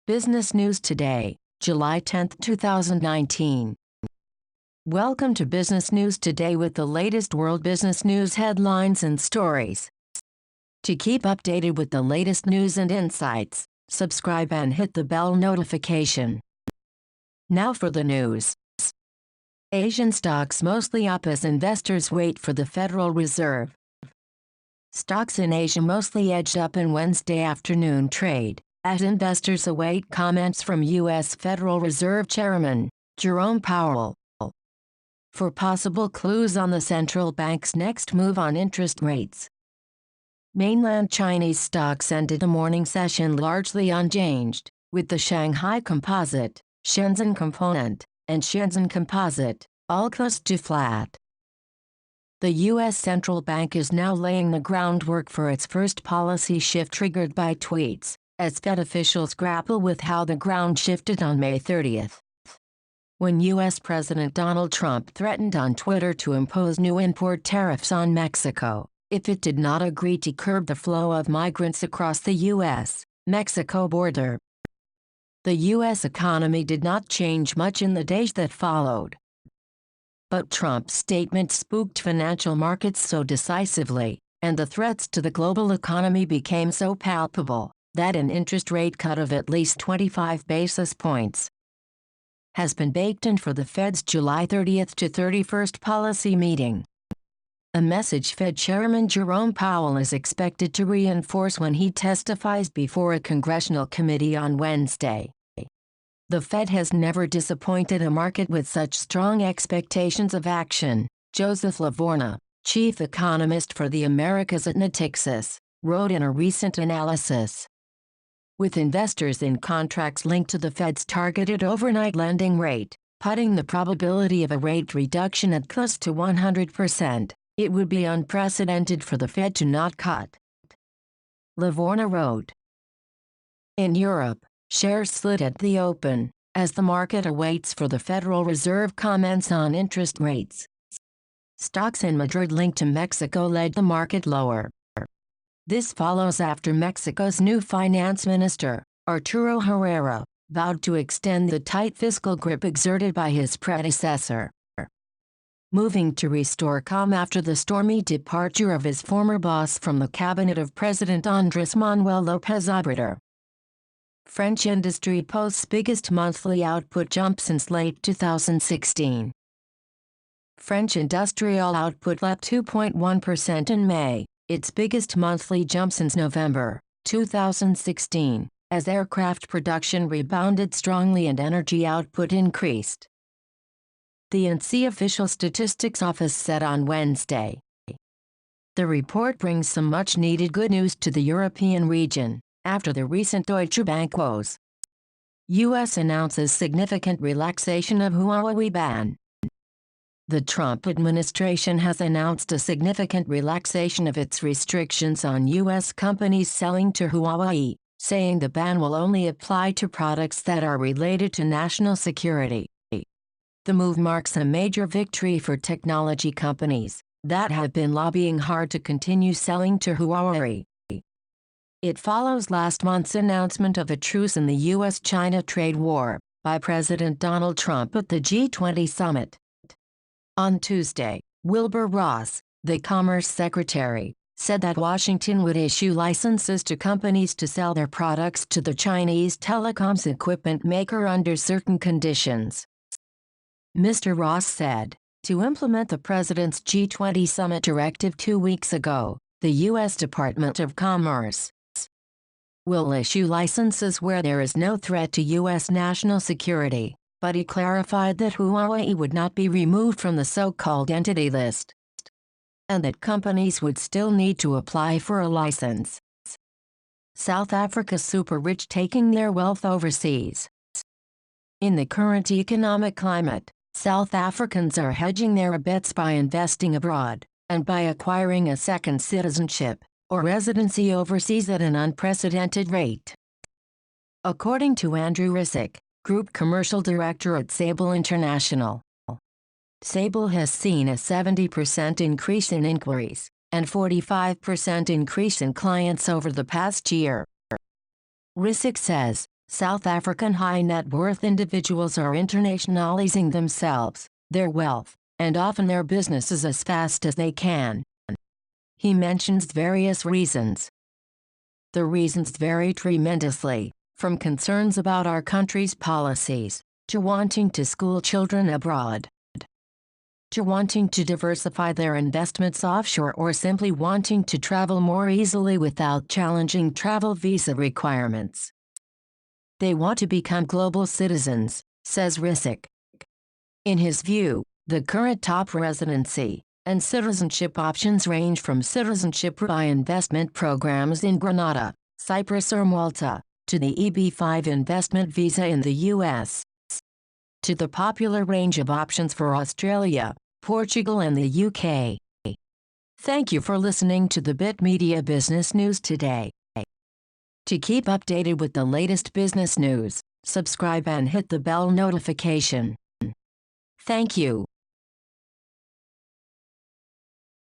Business News Today, July 10, 2019. Welcome to Business News Today with the latest world business news headlines and stories. To keep updated with the latest news and insights, subscribe and hit the bell notification. Now for the news. Asian stocks mostly up as investors wait for the Federal Reserve. Stocks in Asia mostly edged up in Wednesday afternoon trade, as investors await comments from U.S. Federal Reserve Chairman Jerome Powell for possible clues on the central bank's next move on interest rates. Mainland Chinese stocks ended the morning session largely unchanged, with the Shanghai composite, Shenzhen component, and Shenzhen composite all close to flat. The U.S. central bank is now laying the groundwork for its first policy shift triggered by tweets, as Fed officials grapple with how the ground shifted on May 30th. When U.S. President Donald Trump threatened on Twitter to impose new import tariffs on Mexico if it did not agree to curb the flow of migrants across the U.S.-Mexico border. The U.S. economy did not change much in the days that followed. But Trump's statement spooked financial markets so decisively, and the threats to the global economy became so palpable, that an interest rate cut of at least 25 basis points has been baked in for the Fed's July 30th to 31st policy meeting. A message Fed Chairman Jerome Powell is expected to reinforce when he testifies before a congressional committee on Wednesday. The Fed has never disappointed a market with such strong expectations of action, Joseph Livorno, chief economist for the Americas at Natixis, wrote in a recent analysis. With investors in contracts linked to the Fed's targeted overnight lending rate, putting the probability of a rate reduction at close to 100%, it would be unprecedented for the Fed to not cut. Livorno wrote. In Europe, shares slid at the open, as the market awaits for the Federal Reserve comments on interest rates. Stocks in Madrid linked to Mexico led the market lower. This follows after Mexico's new finance minister, Arturo Herrera, vowed to extend the tight fiscal grip exerted by his predecessor, moving to restore calm after the stormy departure of his former boss from the cabinet of President Andrés Manuel López Obrador. French industry posts biggest monthly output jump since late 2016. French industrial output leapt 2.1% in May, its biggest monthly jump since November 2016, as aircraft production rebounded strongly and energy output increased. The ANSI official statistics office said on Wednesday. The report brings some much-needed good news to the European region, after the recent Deutsche Bank woes. U.S. announces significant relaxation of Huawei ban. The Trump administration has announced a significant relaxation of its restrictions on U.S. companies selling to Huawei, saying the ban will only apply to products that are related to national security. The move marks a major victory for technology companies that have been lobbying hard to continue selling to Huawei. It follows last month's announcement of a truce in the U.S.-China trade war by President Donald Trump at the G20 summit. On Tuesday, Wilbur Ross, the Commerce Secretary, said that Washington would issue licenses to companies to sell their products to the Chinese telecoms equipment maker under certain conditions. Mr. Ross said, to implement the president's G20 summit directive 2 weeks ago, the U.S. Department of Commerce will issue licenses where there is no threat to U.S. national security, but he clarified that Huawei would not be removed from the so-called entity list, and that companies would still need to apply for a license. South Africa's super-rich taking their wealth overseas. In the current economic climate, South Africans are hedging their bets by investing abroad, and by acquiring a second citizenship, or residency overseas at an unprecedented rate. According to Andrew Rissick, Group Commercial Director at Sable International, Sable has seen a 70% increase in inquiries, and 45% increase in clients over the past year. Rissick says, South African high-net-worth individuals are internationalizing themselves, their wealth, and often their businesses as fast as they can. He mentions various reasons. The reasons vary tremendously, from concerns about our country's policies, to wanting to school children abroad, to wanting to diversify their investments offshore, or simply wanting to travel more easily without challenging travel visa requirements. They want to become global citizens, says Rissick. In his view, the current top residency and citizenship options range from citizenship by investment programs in Grenada, Cyprus or Malta, to the EB-5 investment visa in the US, to the popular range of options for Australia, Portugal and the UK. Thank you for listening to the Bit Media Business News today. To keep updated with the latest business news, subscribe and hit the bell notification. Thank you.